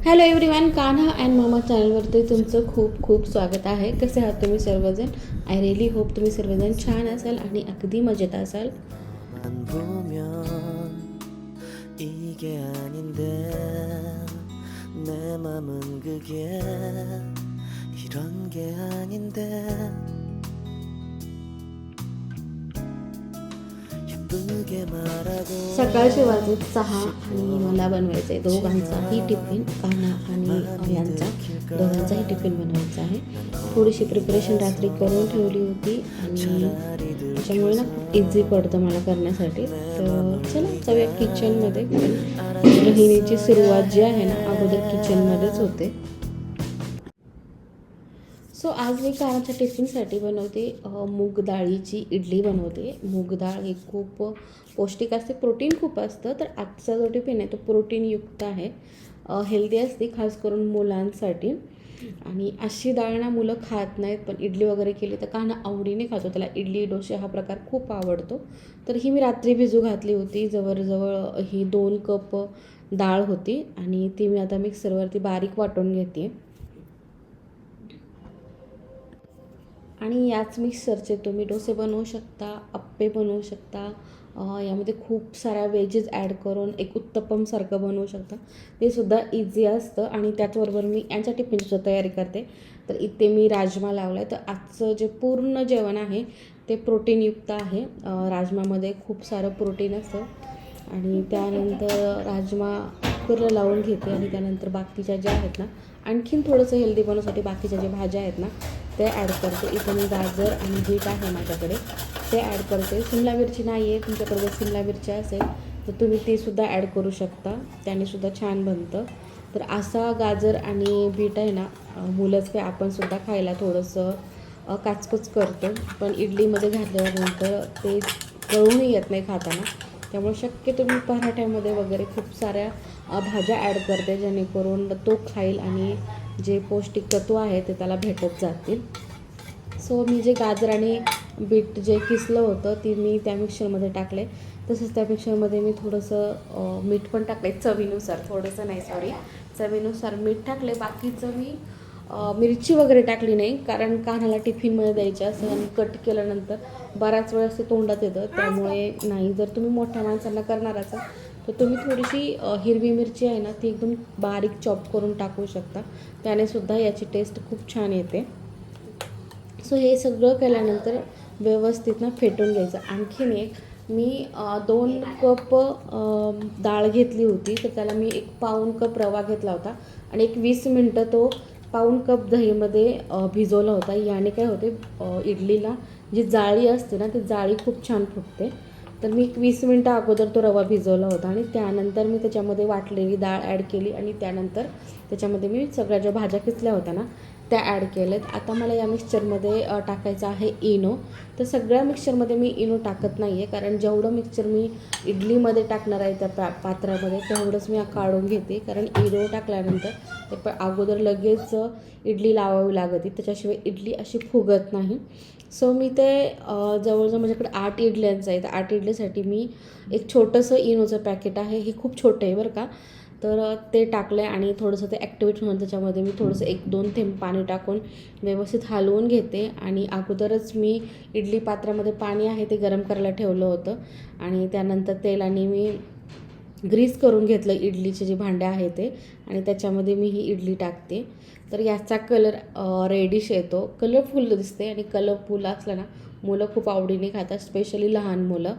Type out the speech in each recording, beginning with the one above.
Hello everyone, Kanha and मामा चॅनलवरती तुमचं खूप खूप स्वागत आहे. कसे आहात तुम्ही सर्वजण? आय रिअली होप तुम्ही सर्वजण छान असाल आणि अगदी मजेत असाल. 이게 아닌데 내 맘은 그게 이런 게 아닌데 예쁘게 말하고 सकाळचे वाजत 6 आणि मला बनवायचं आहे दोघांचाही टिफिन. कान्हा आणि यांचा दोघांचाही टिफिन बनवायचा आहे. थोडीशी प्रिपरेशन रात्री करून ठेवली होती आणि त्याच्यामुळे ना खूप इझी पडतं मला करण्यासाठी. तर चला जाऊया किचनमध्ये. गृहिणीची सुरुवात जी आहे ना अगोदर किचनमध्येच होते. सो आज मी कानाच्या टिफिनसाठी बनवते मूग डाळीची इडली बनवते. मूग डाळ ही खूप पौष्टिक असते, प्रोटीन खूप असतं. तर आजचा जो टिफिन आहे तो प्रोटीनयुक्त आहे, हेल्दी असते खास करून मुलांसाठी. आणि अशी डाळ ना मुलं खात नाहीत, पण इडली वगैरे केली तर कान्हा आवडीने खातो. त्याला इडली डोसे हा प्रकार खूप आवडतो. तर ही मी रात्री भिजू घातली होती. जवळजवळ ही 2 कप डाळ होती आणि ती मी आता मिक्सरवरती बारीक वाटून घेते. आणि याच मिक्सरचे तुम्ही डोसे बनवू शकता, अप्पे बनवू शकता. यामध्ये खूप साऱ्या वेजेस ॲड करून एक उत्तप्पमसारखं बनवू शकता. ते सुद्धा इझी असतं. आणि त्याचबरोबर मी यांच्या टिफिनची तयारी करते. तर इथे मी राजमा लावला आहे. तर आजचं जे पूर्ण जेवण आहे ते प्रोटीनयुक्त आहे. राजमामध्ये खूप सारं प्रोटीन असतं. आणि त्यानंतर राजमा कुकरला लावून घेते आणि त्यानंतर बाकीच्या ज्या आहेत ना, आणखीन थोडंसं हेल्दी बनवण्यासाठी बाकीच्या ज्या भाज्या आहेत ना ते ॲड करते. इथं मी गाजर आणि बीट आहे माझ्याकडे, ते ॲड करते. शिमला मिरची नाही आहे, तुमच्याकडे जर शिमला मिरची असेल तर तुम्ही तीसुद्धा ॲड करू शकता, त्यानेसुद्धा छान बनतं. तर असा गाजर आणि बीट आहे ना, मुलंच काय आपणसुद्धा खायला थोडंसं काचकच करतो, पण इडलीमध्ये घातल्यानंतर ते गळूनही येत नाही खाताना. त्यामुळे शक्यतो मी पराठ्यामध्ये वगैरे खूप साऱ्या भाज्या ॲड करते, जेणेकरून तो खाईल आणि जे पौष्टिक तत्व आहे ते त्याला भेटत जातील. सो मी जे गाजर आणि बीट जे किसलं होतं ती मी त्या मिक्सरमध्ये टाकले. तसंच त्या मिक्सरमध्ये मी थोडंसं मीठ पण टाकले चवीनुसार, थोडंसं नाही सॉरी, चवीनुसार मीठ टाकले. बाकीचं मी मिरची वगैरे टाकली नाही, कारण कान्हाला टिफिनमध्ये द्यायचं असं आणि कट केल्यानंतर बराच वेळ ते तोंडात येतं, त्यामुळे नाही. जर तुम्ही मोठ्या माणसांना करणार असाल तर तुम्ही थोडीशी हिरवी मिरची आहे ना ती एकदम बारीक चॉप करून टाकू शकता, त्यानेसुद्धा याची टेस्ट खूप छान येते. सो हे सगळं केल्यानंतर व्यवस्थित ना फेटून घ्यायचं. आणखीन एक मी 2 कप डाळ घेतली होती, तर त्याला मी 1 पाऊण कप रवा घेतला होता आणि एक 20 मिनटं तो पाऊण कप दहीमध्ये भिजवला होता. याने काय होते, इडलीला जी जाळी असते ना ती जाळी खूप छान फुटते. तर मी 20 मिनटं अगोदर तो रवा भिजवला होता आणि त्यानंतर मी त्याच्यामध्ये वाटलेली डाळ ॲड केली आणि त्यानंतर त्याच्यामध्ये मी सगळ्या ज्या भाज्या किसल्या होत्या ना त्या ॲड केल्यात. आता मला या मिक्सचरमध्ये टाकायचं आहे इनो. तर सगळ्या मिक्सचरमध्ये मी इनो टाकत नाही आहे, कारण जेवढं मिक्सचर मी इडलीमध्ये टाकणार आहे त्या पात्रामध्ये तेवढंच मी काढून घेते, कारण इनो टाकल्यानंतर ते अगोदर लगेच इडली लावावी लागते, त्याच्याशिवाय इडली अशी फुगत नाही. सो मी ते जवळजवळ माझ्याकडे 8 इडल्यांचं आहे. तर 8 इडलीसाठी मी एक छोटंसं इनोचं पॅकेट आहे, हे खूप छोटं आहे बरं का. तर ते टाकलं आहे आणि थोडंसं ते ॲक्टिवेट होऊन त्याच्यामध्ये मी थोडंसं 1-2 थेंब पाणी टाकून व्यवस्थित हलवून घेते. आणि अगोदरच मी इडली पात्रामध्ये पाणी आहे ते गरम करायला ठेवलं होतं आणि त्यानंतर तेलाने मी ग्रीस करून घेतलं इडलीचे जे भांडे आहे ते, आणि त्याच्यामध्ये मी ही इडली टाकते. तर याचा कलर रेडिश येतो, कलरफुल दिसते आणि कलरफुल असलं ना मुलं खूप आवडीने खातात, स्पेशली लहान मुलं.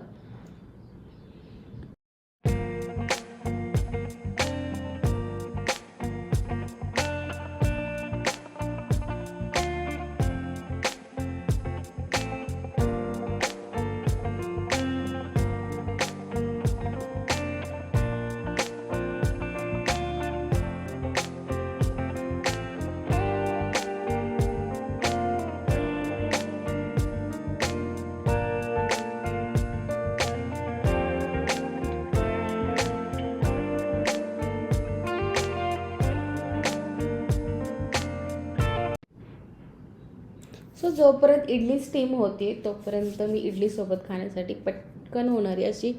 सो जोपर्यंत इडली स्टीम होते तोपर्यंत मी इडलीसोबत खाण्यासाठी पटकन होणारी अशी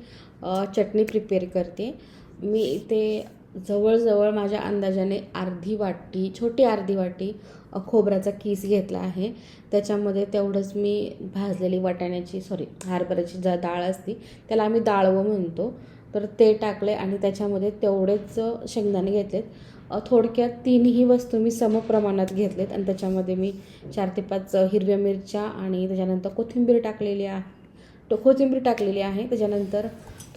चटणी प्रिपेअर करते. मी इथे जवळजवळ माझ्या अंदाजाने छोटी अर्धी वाटी खोबऱ्याचा किस घेतला आहे. त्याच्यामध्ये तेवढंच मी भाजलेली हरभऱ्याची डाळ असते, त्याला आम्ही डाळवं म्हणतो, तर ते टाकले आणि त्याच्यामध्ये तेवढेच शेंगदाणे घेतलेत. थोडक्यात तिन्ही वस्तू मी समप्रमाणात घेतलेत आणि त्याच्यामध्ये मी 4 ते 5 हिरव्या मिरच्या आणि त्याच्यानंतर कोथिंबीर टाकलेली आहे. त्याच्यानंतर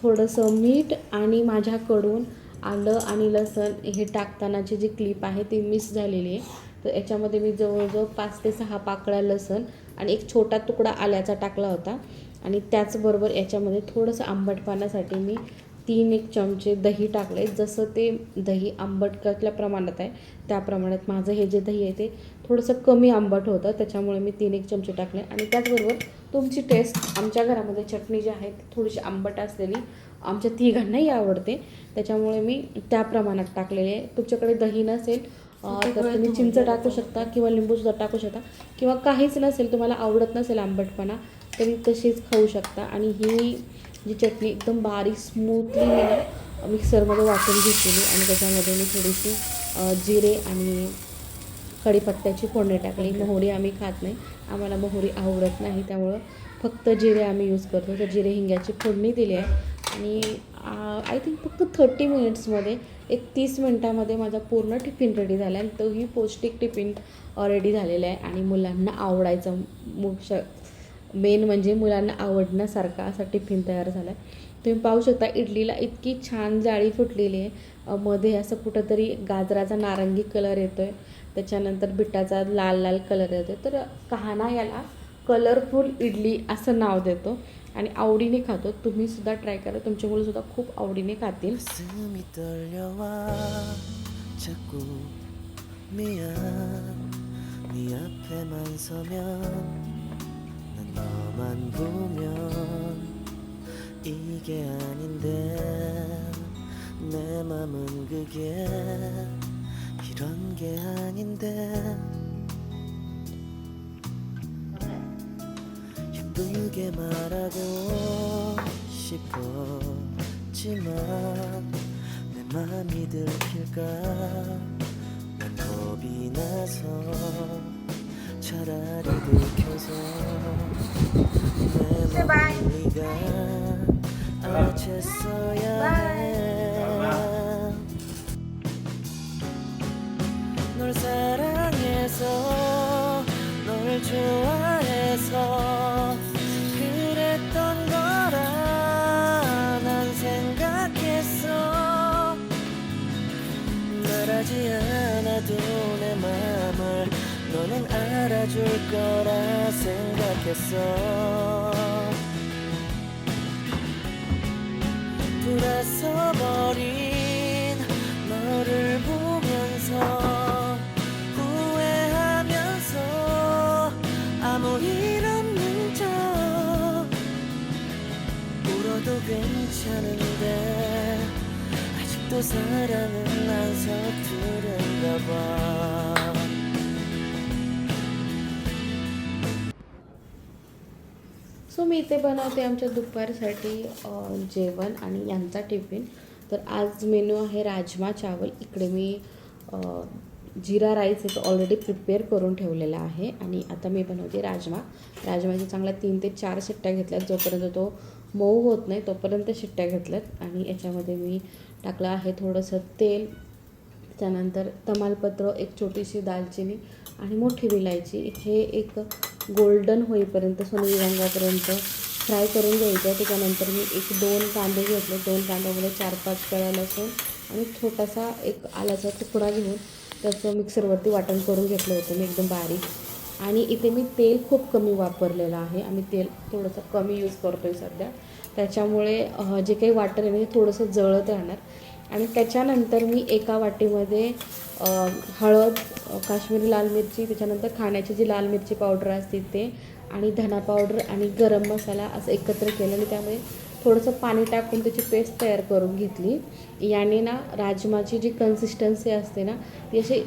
थोडंसं मीठ आणि माझ्याकडून आलं आणि लसण हे टाकतानाची जी क्लिप आहे ती मिस झालेली आहे. तर याच्यामध्ये मी जवळजवळ 5 ते 6 पाकळ्या लसण आणि एक छोटा तुकडा आल्याचा टाकला होता. आणि त्याचबरोबर याच्यामध्ये थोडंसं आंबटपणासाठी मी 3 चमचे दही टाकले. जसं ते दही आंबट कसल्या प्रमाणात आहे त्या प्रमाणात माझं हे जे दही आहे ते थोडंसं कमी आंबट होतं, त्याच्यामुळे मी 3 चमचे टाकले. आणि त्याचबरोबर तुमची टेस्ट, आमच्या घरामध्ये चटणी जी आहे ती थोडीशी आंबट असलेली आमच्या तिघांनाही आवडते, त्याच्यामुळे मी त्या प्रमाणात टाकलेले आहे. तुमच्याकडे दही नसेल तर तुम्ही चिंच टाकू शकता किंवा लिंबूसुद्धा टाकू शकता, किंवा काहीच नसेल, तुम्हाला आवडत नसेल आंबटपणा, तरी तशीच खाऊ शकता. आणि ही जी चटणी एकदम बारीक स्मूथली मी मिक्सरमध्ये वाटून घेतलेली आणि त्याच्यामध्ये मी थोडीशी जिरे आणि कढीपत्त्याची फोडणी टाकली. मोहरी आम्ही खात नाही, आम्हाला मोहरी आवडत नाही, त्यामुळं फक्त जिरे आम्ही यूज करतो. तर जिरे हिंग्याची फोडणी दिली आहे आणि आय थिंक फक्त 30 मिनिट्समध्ये 30 मिनटामध्ये माझा पूर्ण टिफिन रेडी झाला आहे. आणि तोही पौष्टिक टिफिन रेडी झालेला आहे आणि मुलांना आवडायचा मेन म्हणजे मुलांना आवडण्यासारखा असा टिफिन तयार झाला आहे. तुम्ही पाहू शकता इडलीला इतकी छान जाळी फुटलेली आहे, मध्ये असं कुठंतरी गाजराचा नारंगी कलर येतो आहे, त्याच्यानंतर बिटाचा लाल कलर येतो आहे. तर कहाणा याला कलरफुल इडली असं नाव देतो आणि आवडीने खातो. तुम्हीसुद्धा ट्राय करा, तुमचे मुलंसुद्धा खूप आवडीने खातील. 가슴이 떨려와 자꾸 미안 네 앞에만 서면 난 너만 보면 이게 아닌데 내 맘은 그게 이런 게 아닌데 예쁘게 말하고 싶었지만 내 맘이 들킬까 난 겁이 나서 차라리 들켜서 내 맘을 네가 알아챘어야 해 널 사랑해서 널 좋아해서 그랬던 거라 난 생각했어 말하지 않아도 내 맘을 너는 알아줄 거라 생각했어 돌아서 버린 너를 보면서 후회하면서 아무 일 없는 척 울어도 괜찮은데 아직도 사랑은 난 서투른가 봐 सो मी इथे बनवते आमच्या दुपारसाठी जेवण आणि यांचा टिफिन. तर आज मेनू आहे राजमा चावल. इकडे मी जिरा राईस इथं ऑलरेडी प्रिपेअर करून ठेवलेला आहे आणि आता मी बनवते राजमाची चांगल्या 3 ते 4 शिट्ट्या घेतल्यात. जोपर्यंत तो मऊ होत नाही तोपर्यंत शिट्ट्या घेतल्यात. आणि याच्यामध्ये मी टाकलं आहे थोडंसं तेल, त्यानंतर तमालपत्र, एक छोटीशी दालचिनी आणि मोठी विलायची. हे एक गोल्डन होईपर्यंत, सोनेरी रंगापर्यंत फ्राय करून घ्यायचं. त्याच्यानंतर मी 1-2 कांदे घेतले. 2 कांद्यामध्ये 4-5 कळ्या लसूण आणि छोटासा एक आल्याचा तुकडा घेऊन त्याचं मिक्सरवरती वाटण करून घेतलं होतं मी एकदम बारीक. आणि इथे मी तेल खूप कमी वापरलेलं आहे. आम्ही तेल थोडंसं कमी यूज करतो आहे सध्या, त्याच्यामुळे जे काही वाटण आहे ते थोडंसं जळत राहणार. आणि त्याच्यानंतर मी एका वाटीमध्ये हळद, काश्मीरी लाल मिरची, त्याच्यानंतर खाण्याची जी लाल मिरची पावडर असते ते, आणि धना पावडर आणि गरम मसाला असं एकत्र केलं आणि त्यामध्ये थोडंसं पाणी टाकून त्याची पेस्ट तयार करून घेतली. याने ना राजमाची जी कन्सिस्टन्सी असते ना ती अशी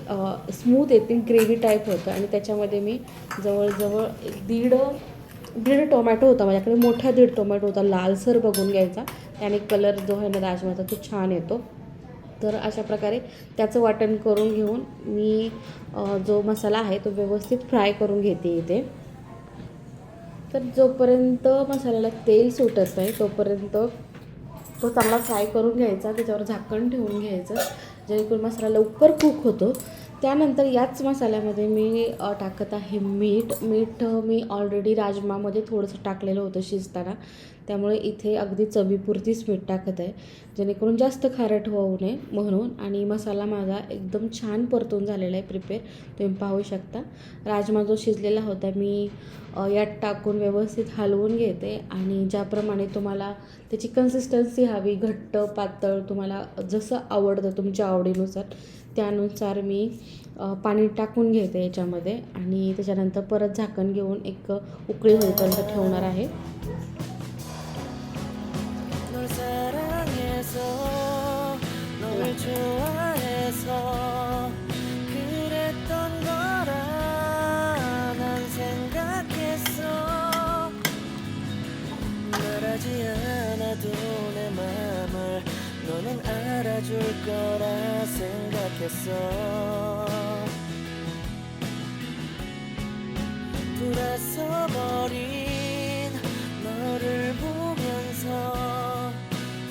स्मूथ येते, ग्रेव्ही टाईप होतं. आणि त्याच्यामध्ये मी जवळजवळ दीड टोमॅटो होता माझ्याकडे, मोठा 1.5 टोमॅटो होता, लालसर बघून घ्यायचा, त्याने कलर जो आहे ना राजमाचा तो छान येतो. तर अशा प्रकारे त्याचं वाटण करून घेऊन मी जो मसाला आहे तो व्यवस्थित फ्राय करून घेते इथे. तर जोपर्यंत मसाल्याला तेल सुटत नाही तोपर्यंत तो चांगला फ्राय करून घ्यायचा, त्याच्यावर झाकण ठेवून घ्यायचं जेणेकरून मसाला लवकर कुक होतो. त्यानंतर याच मसाल्यामध्ये मी टाकत आहे मीठ मी ऑलरेडी राजमामध्ये थोडंसं टाकलेलं होतं शिजताना, त्यामुळे इथे अगदी चवीपुरतीच मीठ टाकत आहे जेणेकरून जास्त खारट होऊ नये म्हणून. आणि मसाला माझा एकदम छान परतून झालेला आहे प्रिपेअर, तुम्ही पाहू शकता. राजमा जो शिजलेला होता मी यात टाकून व्यवस्थित हलवून घेते आणि ज्याप्रमाणे तुम्हाला त्याची कन्सिस्टन्सी हवी, घट्ट पातळ तुम्हाला जसं आवडतं तुमच्या आवडीनुसार त्यानुसार मी पाणी टाकून घेते याच्यामध्ये आणि त्याच्यानंतर परत झाकण घेऊन एक उकळी होईपर्यंत ठेवणार आहे. 널 사랑해서 널 좋아해서 그랬던 거라 난 생각했어. 말하지 않아도 내 맘을 너는 알아줄 거라 생각했어. 돌아서 버린 너를 보면서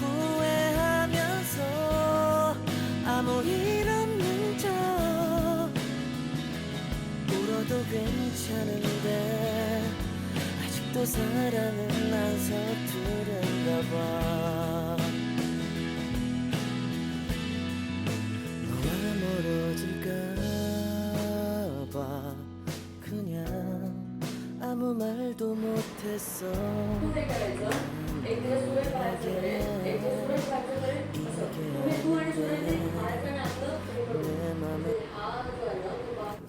후회하면서 아무 일 없는 척 울어도 괜찮은데 아직도 사랑은 안 서투른가 봐. 너와 멀어질까 봐 그냥 아무 말도 못했어.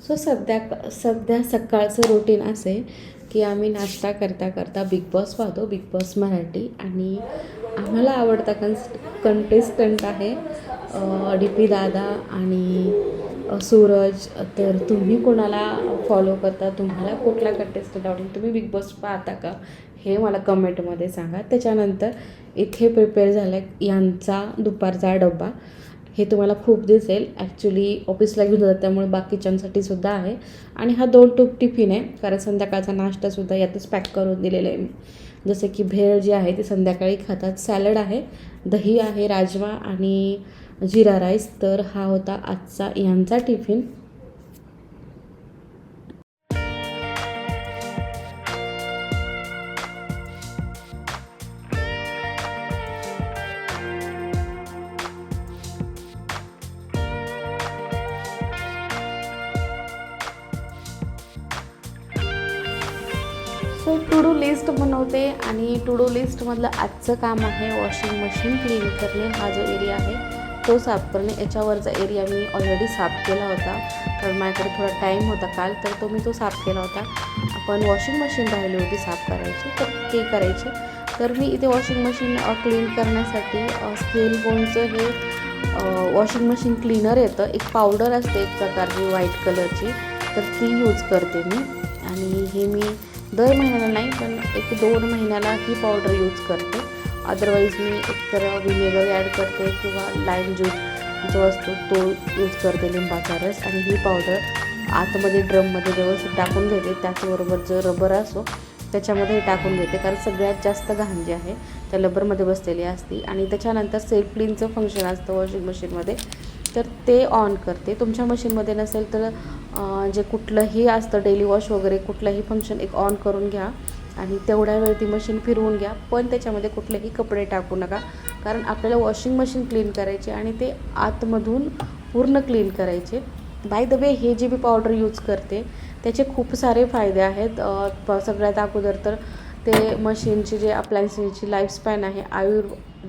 सो सध्या सकाळचं रुटीन असे की आम्ही नाश्ता करता करता बिग बॉस पाहतो, बिग बॉस मराठी. आणि आम्हाला आवडता कंटेस्टंट आहे DP दादा आणि सूरज. तर तुम्ही कोणाला फॉलो करता, तुम्हाला कुठला कंटेस्टंट आवडेल, तुम्ही बिग बॉस पाहता का हे मला कमेंटमध्ये सांगा. त्याच्यानंतर इथे प्रिपेअर झाला आहे यांचा दुपारचा डब्बा, हे तुम्हाला खूप दिसेल. ॲक्च्युली ऑफिसला घेऊन जातात त्यामुळे बाकीच्यांसाठी सुद्धा आहे. आणि हा 2 टिफिन आहे कारण संध्याकाळचा नाश्तासुद्धा यातच पॅक करून दिलेला आहे मी. जसे की भेळ जी आहे ती संध्याकाळी खातात, सॅलड आहे, दही आहे, राजमा आणि जिरा राईस. तर हा होता आजचा यांचा tiffin. So to do list बनवते आणि टू डू लिस्टमधलं आजचं काम आहे वॉशिंग मशीन क्लीन करणे. हा जो एरिया आहे तो साफ करणे. याच्यावरचा एरिया मी ऑलरेडी साफ केला होता कारण माझ्याकडे थोडा टाईम होता काल, तर तो साफ केला होता. आपण वॉशिंग मशीन राहिली होती साफ करायची तर ते करायचे. तर मी इथे वॉशिंग मशीन क्लीन करण्यासाठी स्केल बोनचं हे वॉशिंग मशीन क्लीनर येतं. एक पावडर असते एक प्रकारची व्हाईट कलरची, तर ती यूज करते मी. आणि हे मी दर महिन्याला नाही पण 1-2 महिन्याला ही पावडर यूज करते. अदरवाईज मी एकतर विनेगर ॲड करते किंवा लाईम ज्यूस जो असतो तो यूज करते, लिंबाचा रस. आणि ही पावडर आतमध्ये ड्रममध्ये व्यवस्थित टाकून घेते. त्याचबरोबर जो रबर असो त्याच्यामध्ये टाकून घेते कारण सगळ्यात जास्त घाण जी आहे त्या रबरमध्ये बसलेली असते. आणि त्याच्यानंतर सेल्फ क्लीनचं फंक्शन असतं वॉशिंग मशीनमध्ये, तर ते ऑन करते. तुमच्या मशीनमध्ये नसेल तर जे कुठलंही असतं डेली वॉश वगैरे कुठलंही फंक्शन एक ऑन करून घ्या आणि तेवढ्या वेळ ती मशीन फिरवून घ्या. पण त्याच्यामध्ये कुठलेही कपडे टाकू नका कारण आपल्याला वॉशिंग मशीन क्लीन करायचे आणि ते आतमधून पूर्ण क्लीन करायचे. बाय द वे हे जे मी पावडर यूज करते त्याचे खूप सारे फायदे आहेत. सगळ्यात अगोदर तर ते मशीनची जे अप्लायन्सची लाईफस्पॅन आहे,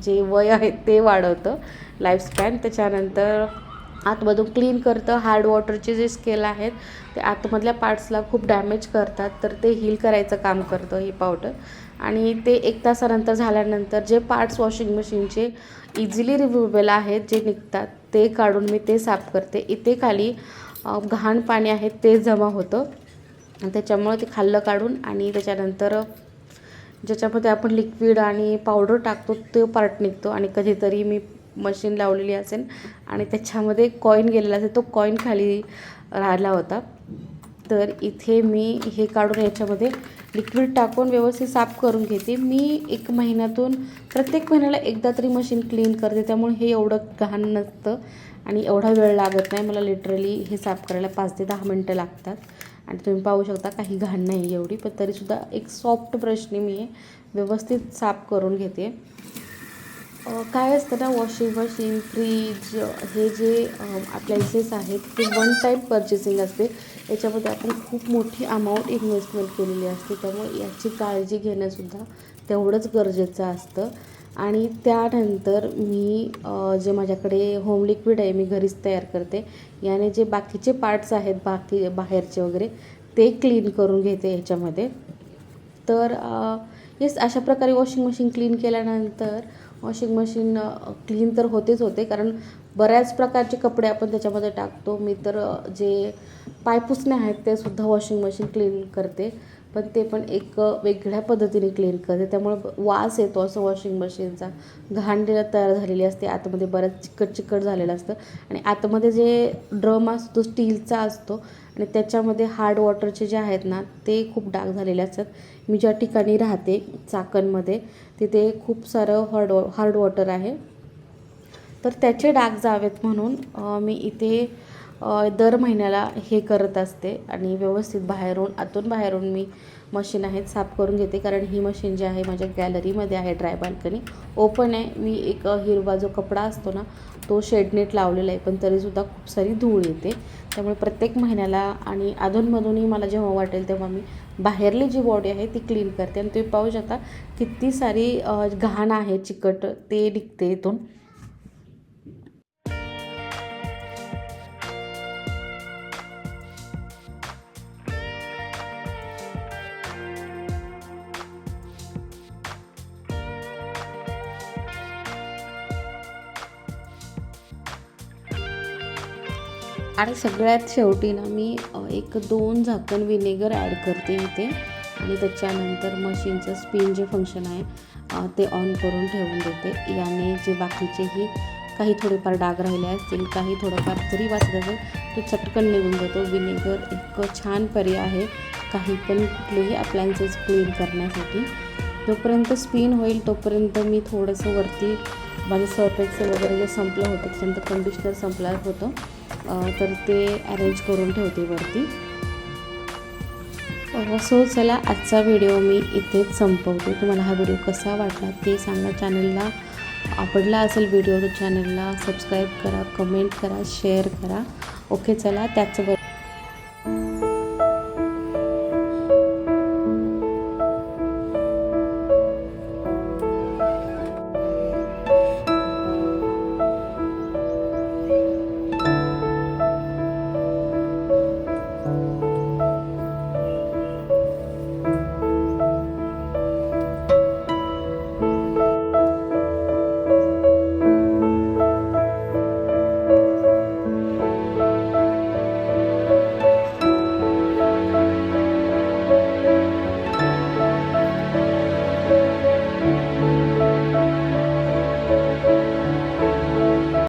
जे वय आहे ते वाढवतं लाईफस्पॅन. त्याच्यानंतर आतमधून क्लीन करतं. हार्ड वॉटरचे जे स्केल आहेत ते आतमधल्या पार्ट्सला खूप डॅमेज करतात, तर ते हील करायचं काम करतं ही पावडर. आणि ते 1 तासानंतर झाल्यानंतर जे पार्ट्स वॉशिंग मशीनचे इझिली रिमूव्हेबल आहेत जे निघतात ते काढून मी ते साफ करते. इथे खाली घाण पाणी आहे ते जमा होतं त्याच्यामुळे ते खाल्लं काढून आणि त्याच्यानंतर ज्याच्यामध्ये आपण लिक्विड आणि पावडर टाकतो तो पार्ट निघतो. आणि कधीतरी मी मशीन लावलेली असेल आणि त्याच्यामध्ये कॉईन गेलेला असेल, तो कॉईन खाली राहिला होता. तर इथे मी हे काढून याच्यामध्ये लिक्विड टाकून व्यवस्थित साफ करून घेते. मी 1 महिन्यातून प्रत्येक महिन्याला एकदा तरी मशीन क्लीन करते, त्यामुळे हे एवढं घाण नसतं आणि एवढा वेळ लागत नाही. मला लिटरली हे साफ करायला 5 ते 10 मिनटं लागतात आणि तुम्ही पाहू शकता काही घाण नाही एवढी, पण तरीसुद्धा एक सॉफ्ट ब्रशने मी हे व्यवस्थित साफ करून घेते. काय असतं ना, वॉशिंग मशीन, फ्रीज हे जे अप्लायन्सेस आहेत ते वन टाईम पर्चेसिंग असते. याच्यामध्ये आपण खूप मोठी अमाऊंट इन्व्हेस्टमेंट केलेली असते, त्यामुळे याची काळजी घेणंसुद्धा तेवढंच गरजेचं असतं. आणि त्यानंतर मी जे माझ्याकडे होम लिक्विड आहे मी घरीच तयार करते, याने जे बाकीचे पार्ट्स आहेत बाकी बाहेरचे वगैरे ते क्लीन करून घेते ह्याच्यामध्ये. तर येस, अशा प्रकारे वॉशिंग मशीन क्लीन केल्यानंतर वॉशिंग मशीन क्लीन तर होतेच होते, कारण बऱ्याच प्रकारचे कपडे आपण त्याच्यामध्ये टाकतो. मी तर जे पायपुसणे आहेत ते सुद्धा वॉशिंग मशीन क्लीन करते, पण ते पण एक वेगळ्या पद्धतीने क्लीन करते, त्यामुळे वास येतो असं वॉशिंग मशीनचा. घाण तयार झालेली असते, आतमध्ये बऱ्याच चिकट झालेलं असतं आणि आतमध्ये जे ड्रम असतो स्टीलचा असतो आणि त्याच्यामध्ये हार्ड वॉटरचे जे आहेत ना ते खूप डाग झालेले असतात. मी ज्या ठिकाणी राहते चाकणमध्ये तिथे खूप सारं हार्ड वॉटर आहे, तर त्याचे डाग जावेत म्हणून मी इथे दर महिन्याला हे करत असते आणि व्यवस्थित आतून बाहेरून मी मशीन आहेत साफ करून घेते. कारण ही मशीन जी आहे माझ्या गॅलरीमध्ये आहे, ड्राय बाल्कनी ओपन आहे. मी एक हिरवा जो कपडा असतो ना तो शेडनेट लावलेला आहे, पण तरीसुद्धा खूप सारी धूळ येते. त्यामुळे प्रत्येक महिन्याला आणि अधूनमधूनही मला जेव्हा वाटेल तेव्हा मी बाहेरली जी बॉडी आहे ती क्लीन करते. आणि तुम्ही पाहू शकता किती सारी घाण आहे, चिकट ते निघते इथून. आणि सगळ्यात शेवटी ना मी 1-2 झाकण विनेगर ॲड करते इथे आणि त्याच्यानंतर मशीनचं स्पिन जे फंक्शन आहे ते ऑन करून ठेवून देते. याने जे बाकीचेही काही थोडेफार डाग राहिले असतील, काही थोडंफार जरी वाचत असेल तो चटकन निघून जातो. विनेगर एक छान पर्याय आहे काही पण कुठलेही अप्लायन्सेस क्लीन करण्यासाठी. जोपर्यंत स्पिन होईल तोपर्यंत मी थोडंसं वरती माझं सर्फ एक्सेल वगैरे जे संपलं होतं त्याच्यानंतर कंडिशनर संपलं होतं, तर ते अरेंज करून ठेवते वरती. सो चला, आजचा व्हिडिओ मी इथेच संपवते. तुम्हाला हा व्हिडिओ कसा वाटला ते सांगा. चॅनलला आवडला असेल व्हिडिओ तर चॅनलला सबस्क्राईब करा, कमेंट करा, शेअर करा. ओके, चला त्याचबरोबर